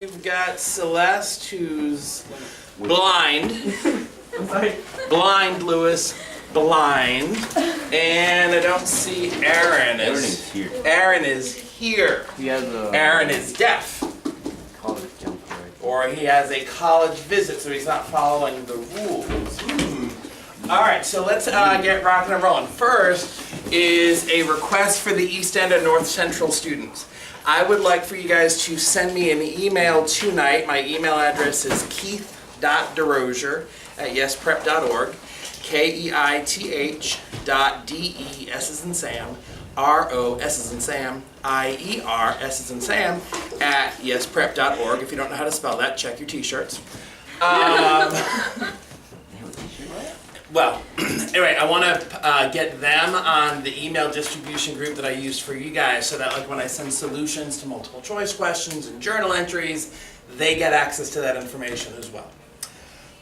We've got Celeste, who's blind. Blind, Lewis. Blind. And I don't see Aaron. Aaron is here. Aaron is here. He has a Aaron is deaf. college jumper. Or he has a college visit, so he's not following the rules. Alright, so let's get rocking and rolling. First is a request for the East End and North Central students. I would like for you guys to send me an email tonight. My email address is keith.derosier@yesprep.org. KEITH.DE, S as in Sam, RO, S as in Sam, IER, S as in Sam, at yesprep.org. If you don't know how to spell that, check your t-shirts. Well, anyway, I want to get them on the email distribution group that I use for you guys so that like when I send solutions to multiple choice questions and journal entries, they get access to that information as well.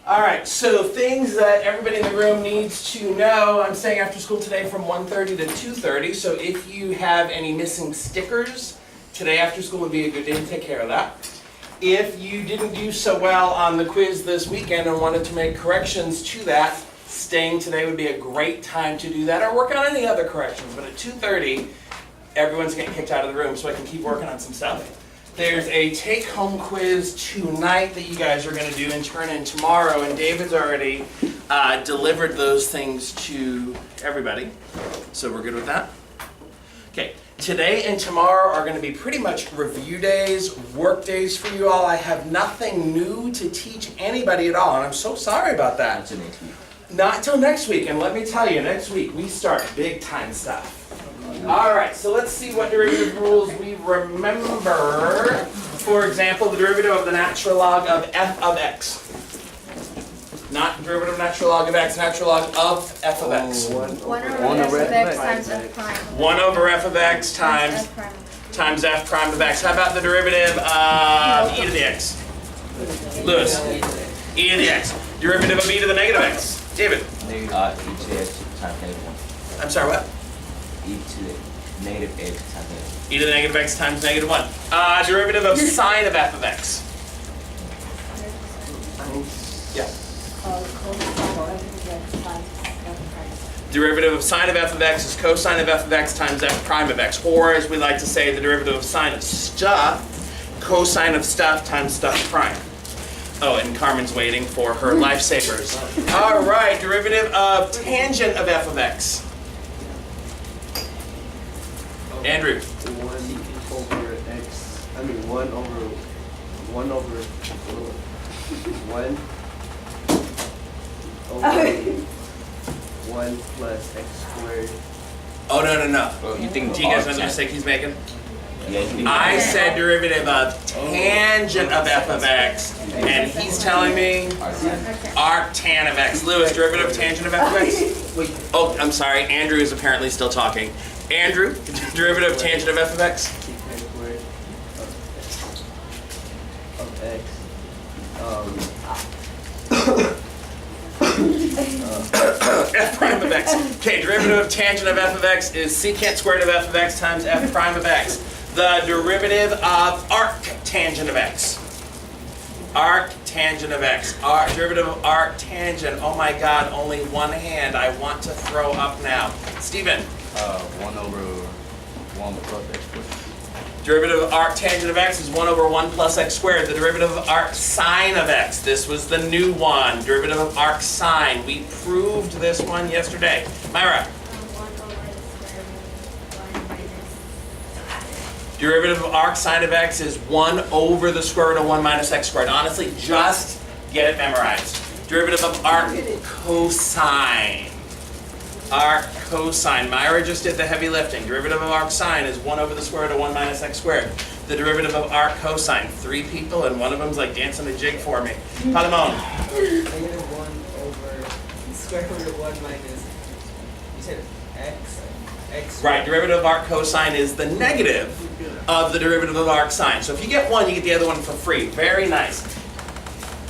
Alright, so things that everybody in the room needs to know. I'm staying after school today from 1:30 to 2:30, so if you have any missing stickers, today after school would be a good day to take care of that. If you didn't do so well on the quiz this weekend and wanted to make corrections to that, staying today would be a great time to do that, or work on any other corrections. But at 2:30, everyone's getting kicked out of the room so I can keep working on some stuff. There's a take-home quiz tonight that you guys are going to do and turn in tomorrow, and David's already delivered those things to everybody. So we're good with that? Okay, today and tomorrow are going to be pretty much review days, work days for you all. I have nothing new to teach anybody at all, and I'm so sorry about that. That's an next week. Not till next week, and let me tell you, next week we start big time stuff. Alright, so let's see what derivative rules we remember. For example, the derivative of the natural log of f of x. Not derivative of natural log of x, natural log of f of x. 1 over f of x times f prime. 1 over f of x times f prime of x. How about the derivative of e to the x? Lewis. E to the x. Derivative of e to the negative x. David. E to the x times negative 1. I'm sorry, what? E to the negative x times negative 1. E to the negative x times negative 1. Derivative of sine of f of x. Yeah. Derivative of sine of f of x is cosine of f of x times f prime of x. Or as we like to say, the derivative of sine of stuff, cosine of stuff times stuff prime. Oh, and Carmen's waiting for her lifesavers. All right, derivative of tangent of f of x. Andrew. 1 over x. I mean 1 over 1 over 1 plus x squared. Oh, no. Oh, you think Do you guys know the mistake he's making? Yeah, you think I said derivative of tangent of f of x, and he's telling me arctan of x. Lewis, derivative of tangent of f of x? Wait. Oh, I'm sorry. Andrew is apparently still talking. Andrew, derivative of tangent of f of x? Secant squared of x. F prime of x. Okay, derivative of tangent of f of x is secant squared of f of x times f prime of x. The derivative of arctangent of x. Arctangent of x. Derivative of arctangent. Oh my God, only one hand. I want to throw up now. Stephen. 1 over 1 plus x squared. Derivative of arctangent of x is 1 over 1 plus x squared. The derivative of arcsine of x. This was the new one. Derivative of arcsine. We proved this one yesterday. Myra. Derivative of arcsine of x is 1 over the square root of 1 minus x squared. Honestly, just get it memorized. Derivative of arccosine. Arccosine. Myra just did the heavy lifting. Derivative of arcsine is 1 over the square root of 1 minus x squared. The derivative of arccosine. 3 people and one of them's like dancing a jig for me. Palamon. Negative 1 over the square root of 1 minus, you said x? X. Right, derivative of arccosine is the negative of the derivative of arcsine. So if you get one, you get the other one for free. Very nice.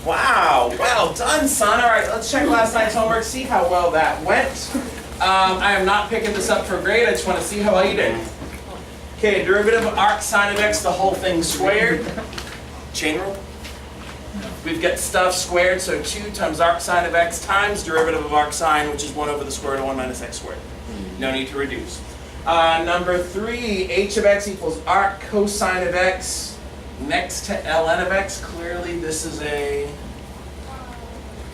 Wow, well done, son. All right, let's check last night's homework, see how well that went. I am not picking this up for grade. I just want to see how well you did. Okay, derivative of arcsine of x, the whole thing squared. Chain rule? We've got stuff squared, so 2 times arc sine of x times derivative of arc sine, which is 1 over the square root of 1 minus x squared. No need to reduce. Number 3, h of x equals arc cosine of x next to ln of x. Clearly this is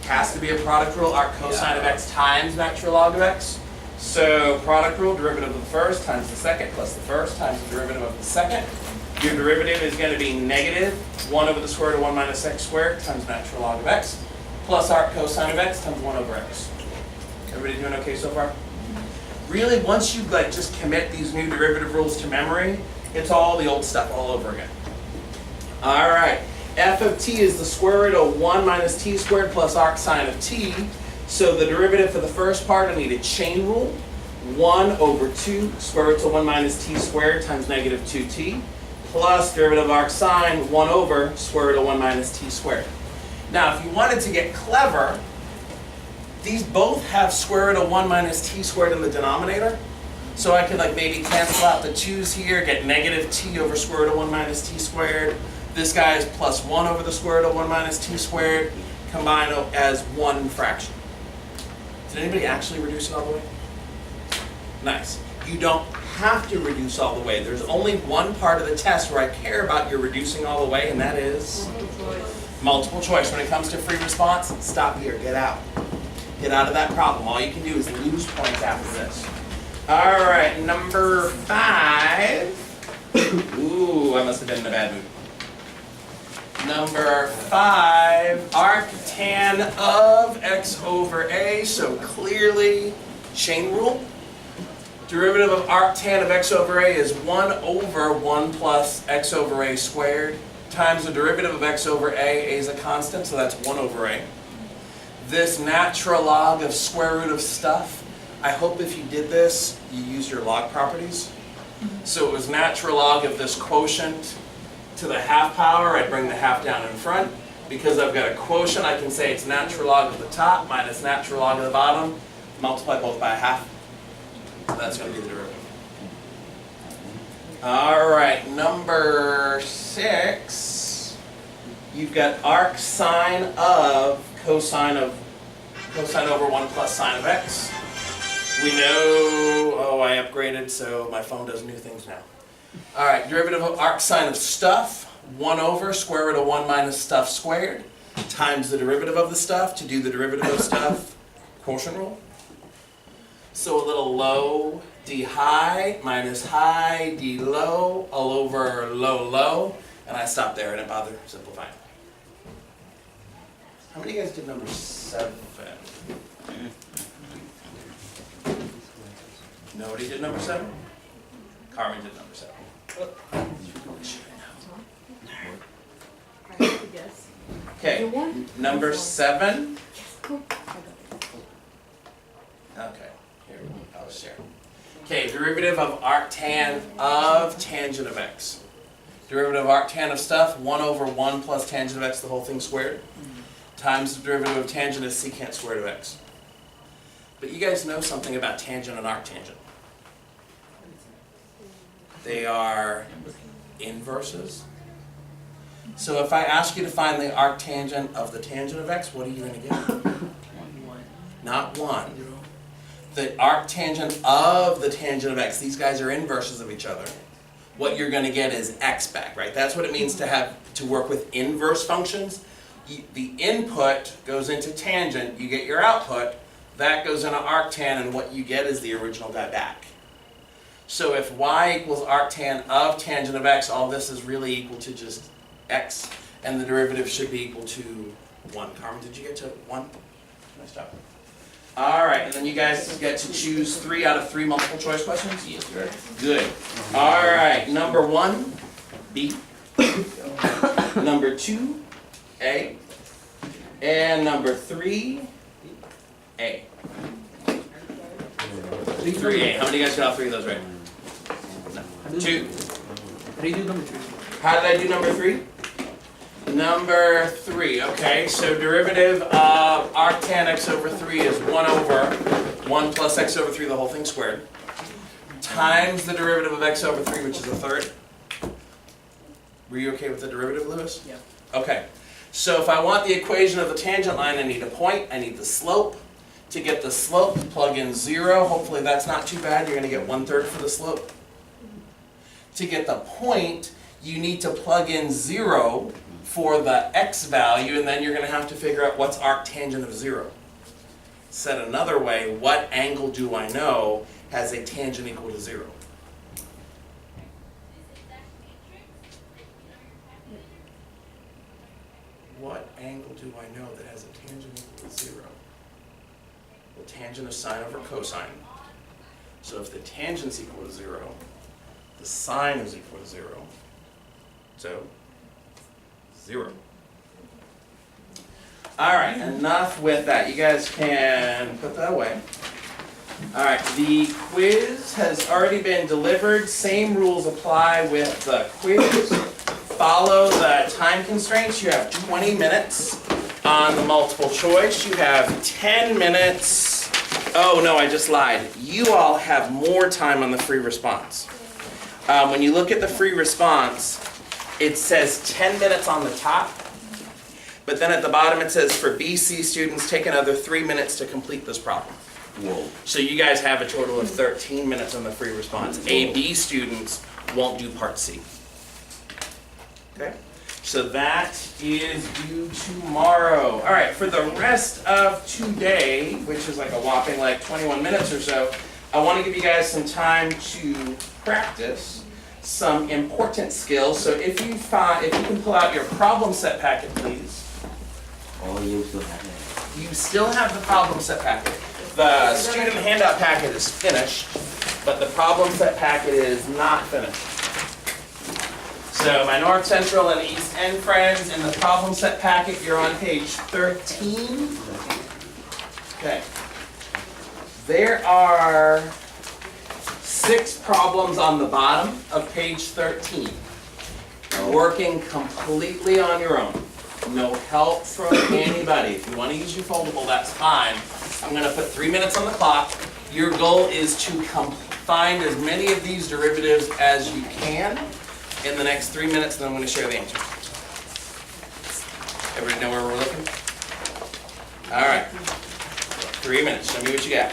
has to be a product rule, arc cosine of x times natural log of x. So product rule, derivative of the first times the second plus the first times the derivative of the second. Your derivative is going to be negative 1 over the square root of 1 minus x squared times natural log of x plus arc cosine of x times 1 over x. Everybody doing okay so far? Really, once you just commit these new derivative rules to memory, it's all the old stuff all over again. All right, f of t is the square root of 1 minus t squared plus arc sine of t. So the derivative for the first part, I need a chain rule. 1 over 2 square root of 1 minus t squared times negative 2t plus derivative of arc sine 1 over square root of 1 minus t squared. Now, if you wanted to get clever, these both have square root of 1 minus t squared in the denominator. So I could maybe cancel out the 2's here, get negative t over square root of 1 minus t squared. This guy is plus 1 over the square root of 1 minus t squared, combined as one fraction. Did anybody actually reduce it all the way? Nice. You don't have to reduce all the way. There's only one part of the test where I care about your reducing all the way, and that is multiple choice. When it comes to free response, stop here, get out. Get out of that problem. All you can do is lose points after this. All right, number 5. Ooh, I must have been in a bad mood. Number 5, arc tan of x over a, so clearly chain rule. Derivative of arc tan of x over a is 1 over 1 plus x over a squared times the derivative of x over a is a constant, so that's 1 over a. This natural log of square root of stuff, I hope if you did this, you used your log properties. So it was natural log of this quotient to the half power, I'd bring the half down in front. Because I've got a quotient, I can say it's natural log of the top minus natural log of the bottom. Multiply both by a half. That's going to be the derivative. All right, number 6. You've got arc sine of cosine over 1 plus sine of x. We know, I upgraded, so my phone does new things now. All right, derivative of arc sine of stuff, 1 over square root of 1 minus stuff squared, times the derivative of the stuff. To do the derivative of stuff, quotient rule. So a little low, d high, minus high, d low, all over low, low, and I stop there and it bothers simplifying. How many of you guys did number 7? Nobody did number 7? Carmen did number 7. Okay, number 7. Okay, here, I'll share. Okay, derivative of arc tan of tangent of x. Derivative of arc tan of stuff, 1 over 1 plus tangent of x, the whole thing squared, times the derivative of tangent is secant squared of x. But you guys know something about tangent and arctangent. They are inverses. So if I ask you to find the arctangent of the tangent of x, what are you going to get? 1. Not 1. The arctangent of the tangent of x. These guys are inverses of each other. What you're going to get is x back, right? That's what it means to work with inverse functions. The input goes into tangent, you get your output, that goes into arctan, and what you get is the original guy back. So if y equals arctan of tangent of x, all this is really equal to just x, and the derivative should be equal to 1. Carmen, did you get to 1? Nice job. All right, and then you guys get to choose 3 out of 3 multiple choice questions? Yes, sir. Good. All right, number 1, B. Number 2, A. And number 3, A. 3A. How many of you guys got all 3 of those right? No. 2. How do you do number 3? How did I do number 3? Number 3, okay, so derivative of arctan x over 3 is 1 over 1 plus x over 3, the whole thing squared, times the derivative of x over 3, which is a third. Were you okay with the derivative, Lewis? Yeah. Okay, so if I want the equation of the tangent line, I need a point, I need the slope. To get the slope, plug in 0. Hopefully that's not too bad. You're going to get 1/3 for the slope. To get the point, you need to plug in 0 for the x value, and then you're going to have to figure out what's arctangent of 0. Said another way, what angle do I know has a tangent equal to 0? What angle do I know that has a tangent equal to 0? The tangent of sine over cosine. So if the tangent's equal to 0, the sine is equal to 0. So, 0. Alright, enough with that. You guys can put that away. Alright, the quiz has already been delivered. Same rules apply with the quiz. Follow the time constraints. You have 20 minutes on the multiple choice. You have 10 minutes. Oh no, I just lied. You all have more time on the free response. When you look at the free response, it says 10 minutes on the top, but then at the bottom it says for BC students, take another 3 minutes to complete this problem. Whoa. So you guys have a total of 13 minutes on the free response. AB students won't do part C. Okay? So that is due tomorrow. All right, for the rest of today, which is like a whopping like 21 minutes or so, I want to give you guys some time to practice some important skills. So if you can pull out your problem set packet, please. Oh, you still have that. You still have the problem set packet. The student handout packet is finished, but the problem set packet is not finished. So my North Central and East End friends, in the problem set packet, you're on page 13. Okay. There are 6 problems on the bottom of page 13. Working completely on your own. No help from anybody. If you want to use your foldable, that's fine. I'm going to put 3 minutes on the clock. Your goal is to find as many of these derivatives as you can in the next 3 minutes, and then I'm going to share the answer. Everybody know where we're looking? All right. 3 minutes. Show me what you got.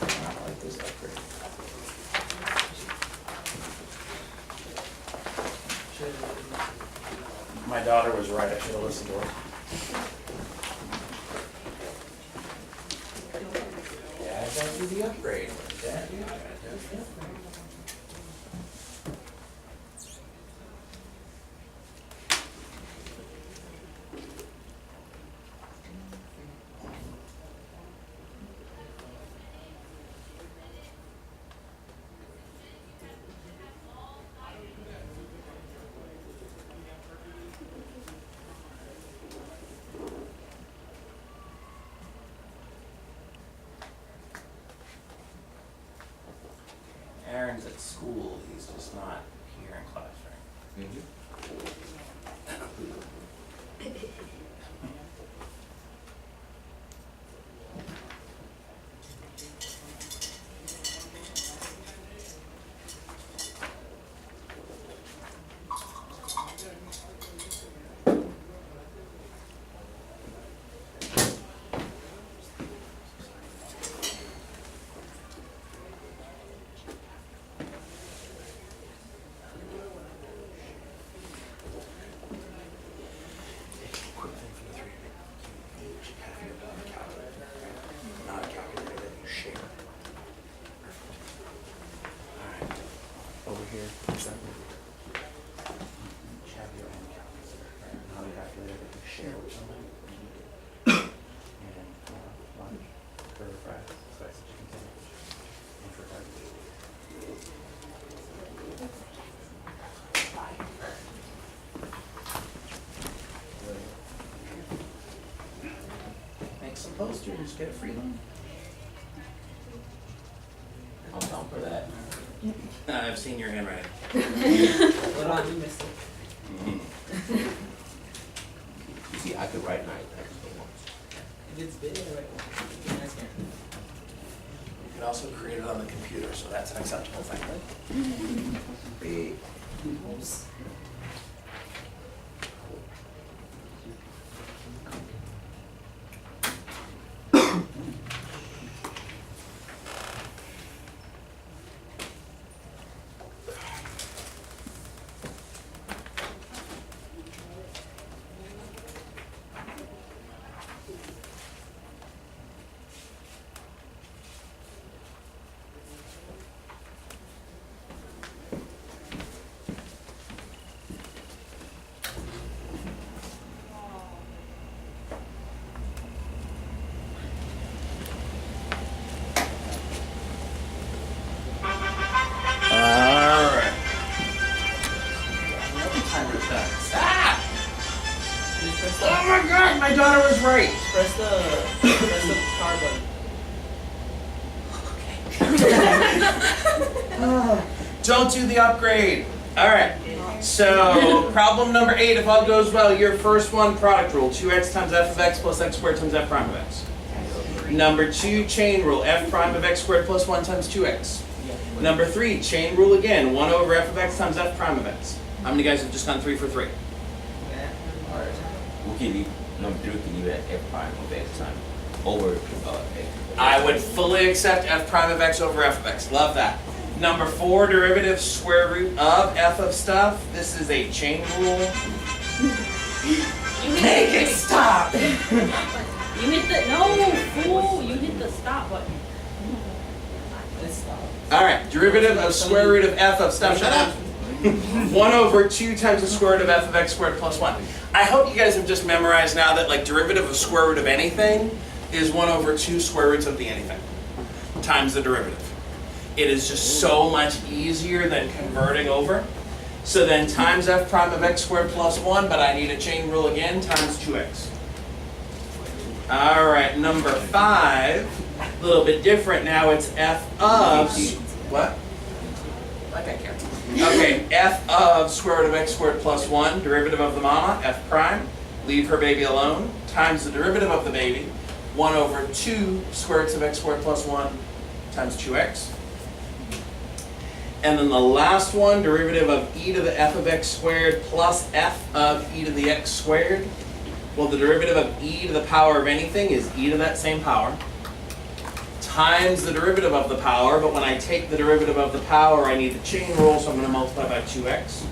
I like this upgrade. My daughter was right. I should have listened to her. Dad, don't do the upgrade. Dad, do the upgrade. Aaron's at school, he's just not here in class, right? Make some posters, get a free one. I'll count for that. I've seen your handwriting. What on you, mister? See, I could write nice. I just don't want If it's big, like, nice here. You can also create it on the computer, so that's an acceptable thing. Big. Oops. Alright. Timer's done. Stop! Just press Oh my god, my daughter was right! press the power button. Don't do the upgrade. Alright. So, problem number 8, if all goes well, your first one, product rule. 2x times f of x plus x squared times f prime of x. Number 2, chain rule. F prime of x squared plus 1 times 2x. Number 3, chain rule again. 1 over f of x times f prime of x. How many guys have just gone 3 for 3? Alright. We can leave, number 3 we can leave it at f prime of x time over x. I would fully accept f prime of x over f of x. Love that. Number 4, derivative square root of f of stuff. This is a chain rule. Make it stop! You hit the, no, fool, you hit the stop button. Let's stop. Alright, derivative of square root of f of stuff. Shut up! 1 over 2 times the square root of f of x squared plus 1. I hope you guys have just memorized now that like derivative of square root of anything is 1 over 2 square roots of the anything times the derivative. It is just so much easier than converting over. So then times f prime of x squared plus 1, but I need a chain rule again, times 2x. Alright, number 5, a little bit different now, it's f of, what? Like I care. Okay, f of square root of x squared plus 1, derivative of the mama, f prime, leave her baby alone, times the derivative of the baby, 1 over 2 square roots of x squared plus 1 times 2x. And then the last one, derivative of e to the f of x squared plus f of e to the x squared. Well, the derivative of e to the power of anything is e to that same power times the derivative of the power, but when I take the derivative of the power, I need the chain rule, so I'm going to multiply by 2x.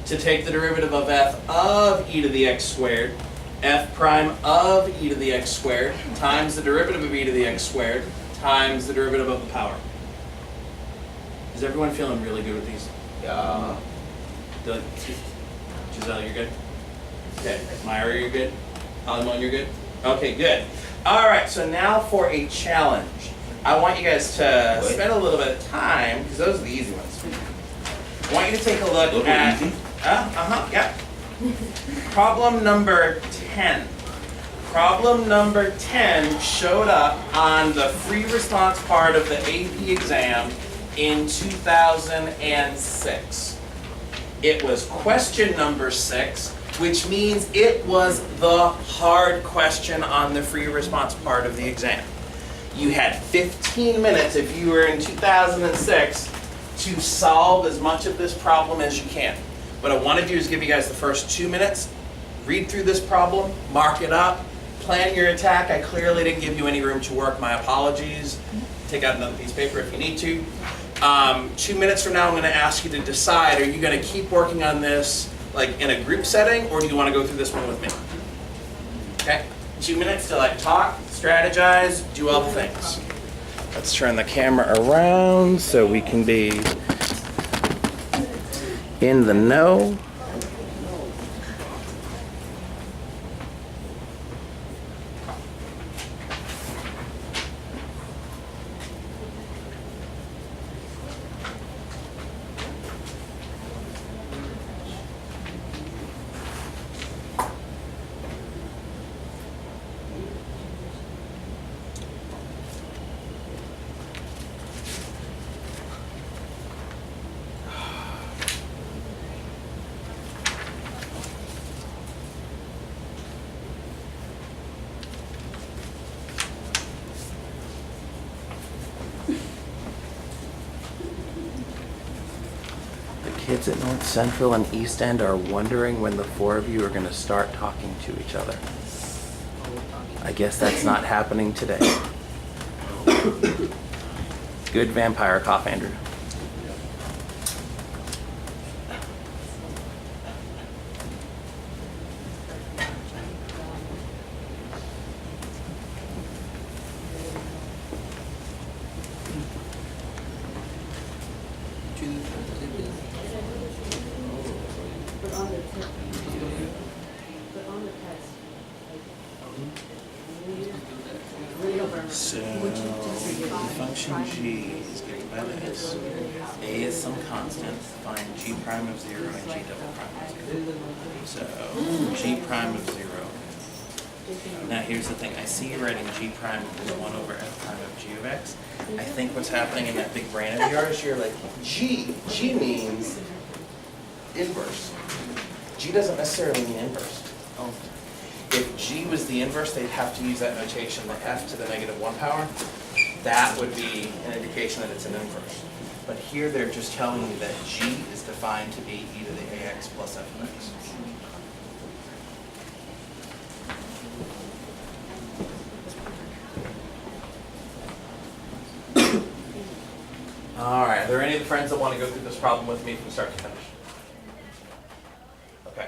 To take the derivative of f of e to the x squared, f prime of e to the x squared times the derivative of e to the x squared times the derivative of the power. Is everyone feeling really good with these? Yeah. Giselle, you're good? Okay. Myra, you're good? Alimon, you're good? Okay, good. All right, so now for a challenge. I want you guys to spend a little bit of time, because those are the easy ones. I want you to take a look at... yeah. Problem number 10. Problem number 10 showed up on the free response part of the AP exam in 2006. It was question number 6, which means it was the hard question on the free response part of the exam. You had 15 minutes if you were in 2006 to solve as much of this problem as you can. What I want to do is give you guys the first 2 minutes, read through this problem, mark it up, plan your attack. I clearly didn't give you any room to work. My apologies. Take out another piece of paper if you need to. 2 minutes from now, I'm going to ask you to decide, are you going to keep working on this like in a group setting, or do you want to go through this one with me? Okay? 2 minutes to like talk, strategize, do all the things. Let's turn the camera around so we can be in the know. kids at North Central and East End are wondering when the four of you are going to start talking to each other. I guess that's not happening today. Good vampire cough, Andrew. But on the test. But on the test. So, function G is given by this. A is some constant. Find G prime of 0 and G double prime of 0. So, G prime of 0. Now here's the thing. I see you writing G prime equals 1 over F prime of G of X. I think what's happening in that big brain of yours, you're like, G means inverse. G doesn't necessarily mean inverse. If G was the inverse, they'd have to use that notation, the F to the negative 1 power. That would be an indication that it's an inverse. But here they're just telling you that G is defined to be e to the ax plus f of x. All right, are there any of the friends that want to go through this problem with me from start to finish? Okay.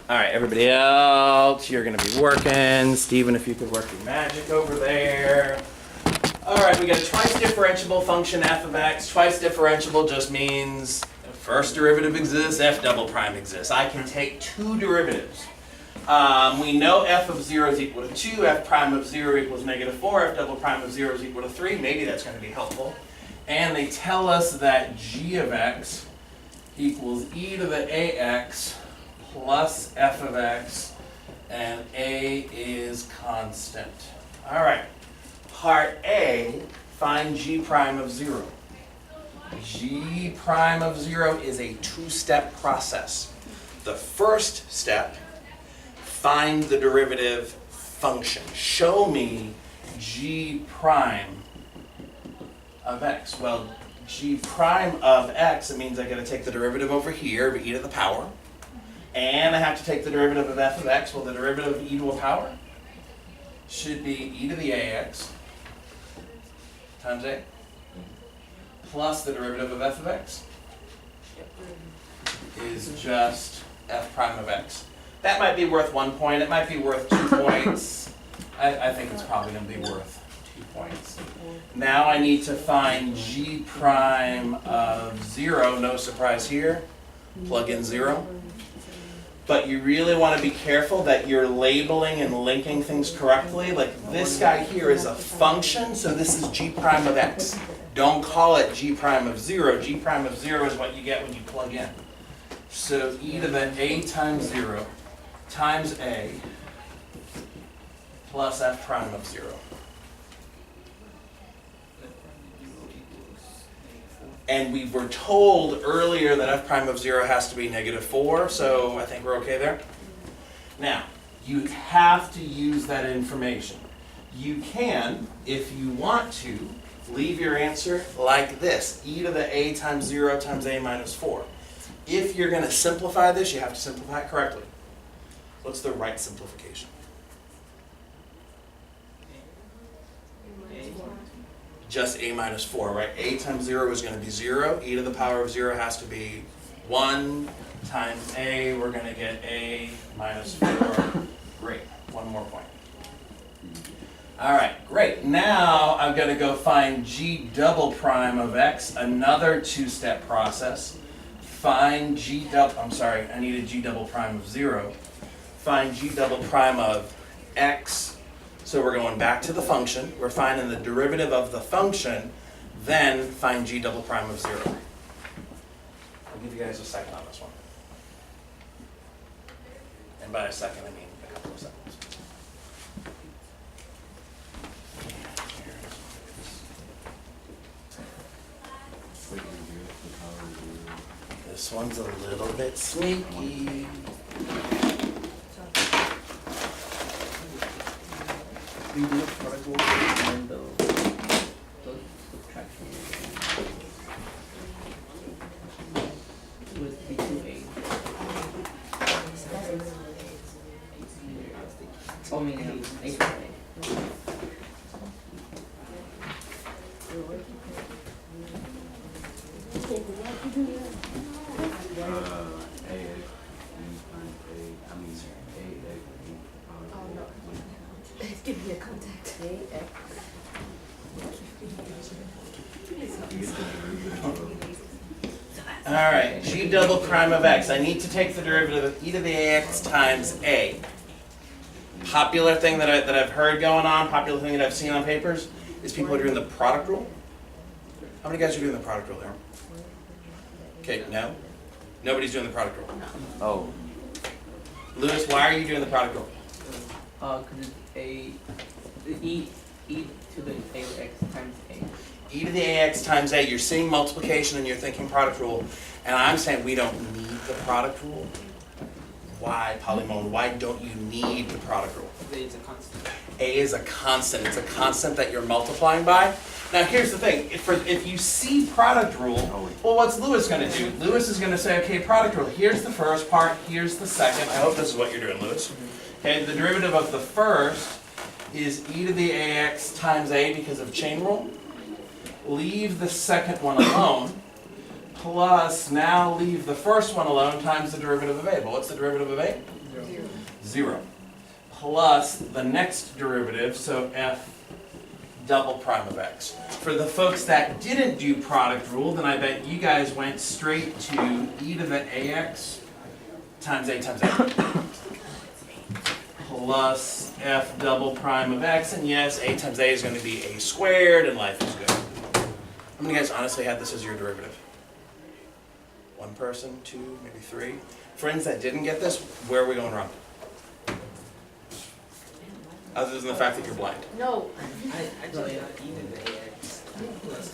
All right, everybody else, you're going to be working. Stephen, if you could work your magic over there. All right, we got a twice differentiable function f of x. Twice differentiable just means first derivative exists, f double prime exists. I can take two derivatives. We know f of 0 is equal to 2, f prime of 0 equals negative 4, f double prime of 0 is equal to 3. Maybe that's going to be helpful. And they tell us that g of x equals e to the ax plus f of x, and a is constant. All right, part A, find g prime of 0. G prime of 0 is a two-step process. The first step, find the derivative function. Show me g prime of x. Well, g prime of x, it means I got to take the derivative over here of e to the power. And I have to take the derivative of f of x. Well, the derivative of e to a power should be e to the ax times a plus the derivative of f of x is just f prime of x. That might be worth 1 point. It might be worth 2 points. I think it's probably going to be worth 2 points. Now I need to find g prime of 0. No surprise here. Plug in 0. But you really want to be careful that you're labeling and linking things correctly. Like this guy here is a function, so this is g prime of x. Don't call it g prime of 0. G prime of 0 is what you get when you plug in. So e to the a times 0 times a plus f prime of 0. And we were told earlier that f prime of 0 has to be negative 4, so I think we're okay there. Now, you have to use that information. You can, if you want to, leave your answer like this, e to the a times 0 times a minus 4. If you're going to simplify this, you have to simplify it correctly. What's the right simplification? Just a minus 4, right? A times 0 is going to be 0. E to the power of 0 has to be 1 times a. We're going to get a minus 4. Great. One more point. All right, great. Now I'm going to go find g double prime of x, another two-step process. Find g double, I'm sorry, I needed g double prime of 0. Find g double prime of x. So we're going back to the function. We're finding the derivative of the function, then find g double prime of 0. I'll give you guys a second on this one. And by a second, I mean a couple of seconds. This one's a little bit sneaky. We do particle and the subtraction. Give me a contact. All right, g double prime of x. I need to take the derivative of e to the ax times a. Popular thing that I've heard going on, popular thing that I've seen on papers, is people are doing the product rule. How many guys are doing the product rule there? Okay, no? Nobody's doing the product rule. Oh, Lewis, why are you doing the product rule? Cause it's e to the ax times a. E to the ax times a, you're seeing multiplication and you're thinking product rule, and I'm saying we don't need the product rule. Why, Polymon? Why don't you need the product rule? A is a constant. A is a constant. It's a constant that you're multiplying by. Now here's the thing, if you see product rule, well what's Lewis going to do? Lewis is going to say, okay, product rule, here's the first part, here's the second. I hope this is what you're doing, Lewis. Okay, the derivative of the first is e to the ax times a because of chain rule. Leave the second one alone, plus now leave the first one alone times the derivative of a. Well, what's the derivative of a? 0. Plus the next derivative, so f double prime of x. For the folks that didn't do product rule, then I bet you guys went straight to e to the ax times a plus f double prime of x, and yes, a times a is going to be a squared, and life is good. How many guys honestly had this as your derivative? One person, two, maybe three. Friends that didn't get this, where are we going wrong? Other than the fact that you're blind. No. I just e to the ax plus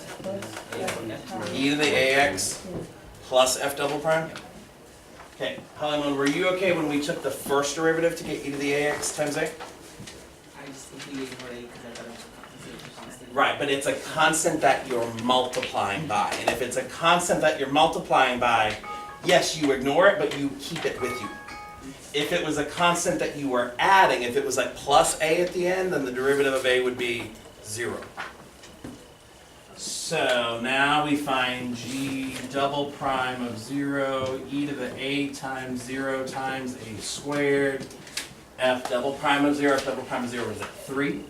E to the ax plus f double prime? Okay, Polymon, were you okay when we took the first derivative to get e to the ax times a? I just completely ignored a because I thought it was a constant. Right, but it's a constant that you're multiplying by. And if it's a constant that you're multiplying by, yes, you ignore it, but you keep it with you. If it was a constant that you were adding, if it was like plus a at the end, then the derivative of a would be 0. So now we find g double prime of 0, e to the a times 0 times a squared, f double prime of 0, f double prime of 0 is at 3.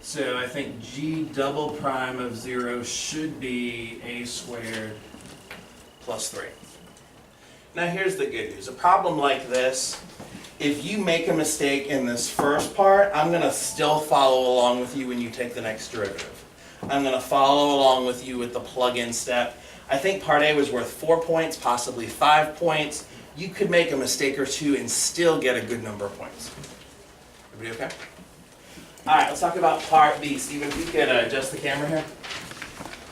So I think g double prime of 0 should be a squared plus 3. Now here's the good news. A problem like this, if you make a mistake in this first part, I'm going to still follow along with you when you take the next derivative. I'm going to follow along with you with the plug-in step. I think part A was worth 4 points, possibly 5 points. You could make a mistake or two and still get a good number of points. Everybody okay? All right, let's talk about part B. Stephen, if you could adjust the camera here.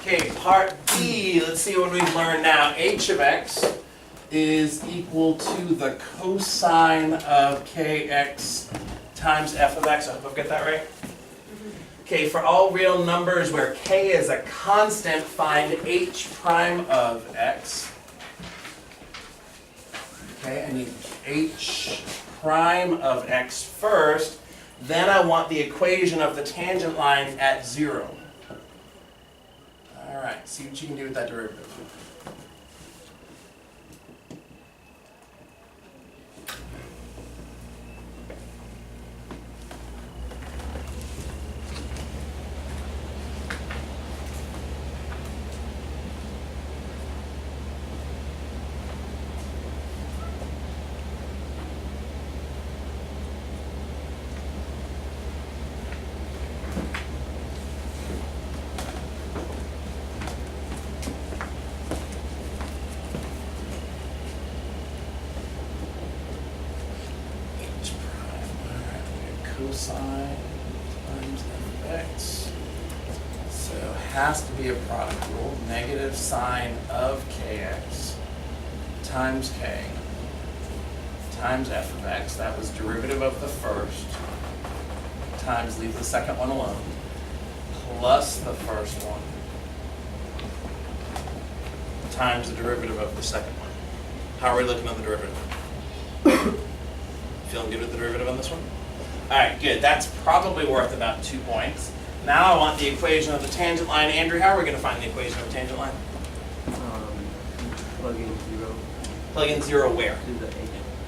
Okay, part B, let's see what we've learned now. H of x is equal to the cosine of kx times f of x. I hope I've got that right. Okay, for all real numbers where k is a constant, find h prime of x. Okay, I need h prime of x first. Then I want the equation of the tangent line at 0. All right, see what you can do with that derivative. Cosine times f of x. So it has to be a product rule. Negative sine of kx times k times f of x. That was derivative of the first times, leave the second one alone, plus the first one times the derivative of the second one. How are we looking on the derivative? Feeling good with the derivative on this one? Alright, good. That's probably worth about 2 points. Now I want the equation of the tangent line. Andrew, how are we going to find the equation of a tangent line? plug in 0 Plug in 0 where? to the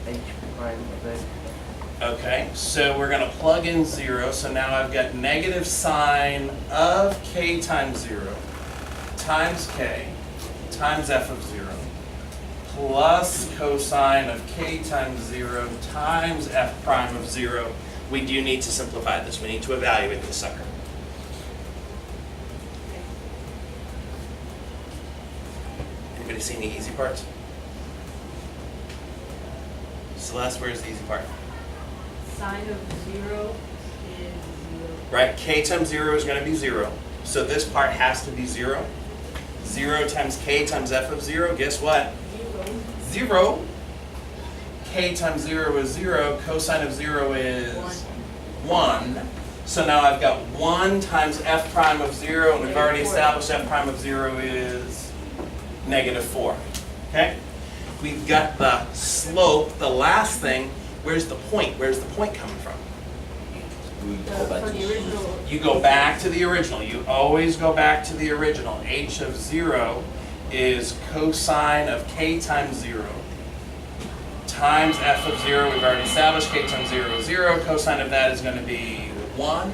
h prime of x. Okay, so we're gonna plug in 0, so now I've got negative sine of k times 0 times k times f of 0 plus cosine of k times 0 times f prime of 0. We do need to simplify this. We need to evaluate this sucker. Anybody see any easy parts? Celeste, where's the easy part? Sine of 0 is 0. Right, k times 0 is going to be 0. So this part has to be 0. 0 times k times f of 0, guess what? 0. 0. K times 0 is 0. Cosine of 0 is 1. So now I've got 1 times f prime of 0, and we've already established f prime of 0 is negative 4. Okay? We've got the slope, the last thing. Where's the point? Where's the point coming from? We go back For to the original. You go back to the original. You always go back to the original. H of 0 is cosine of k times 0 times f of 0. We've already established k times 0 is 0. Cosine of that is going to be 1.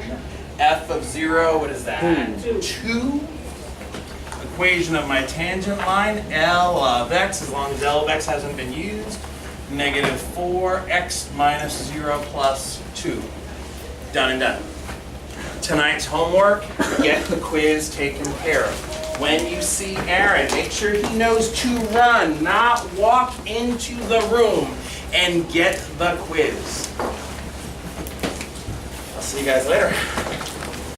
F of 0, what is that? 2. Equation of my tangent line, L of x, as long as L of x hasn't been used, negative 4x minus 0 plus 2. Done and done. Tonight's homework, get the quiz taken care of. When you see Aaron, make sure he knows to run, not walk into the room and get the quiz. I'll see you guys later.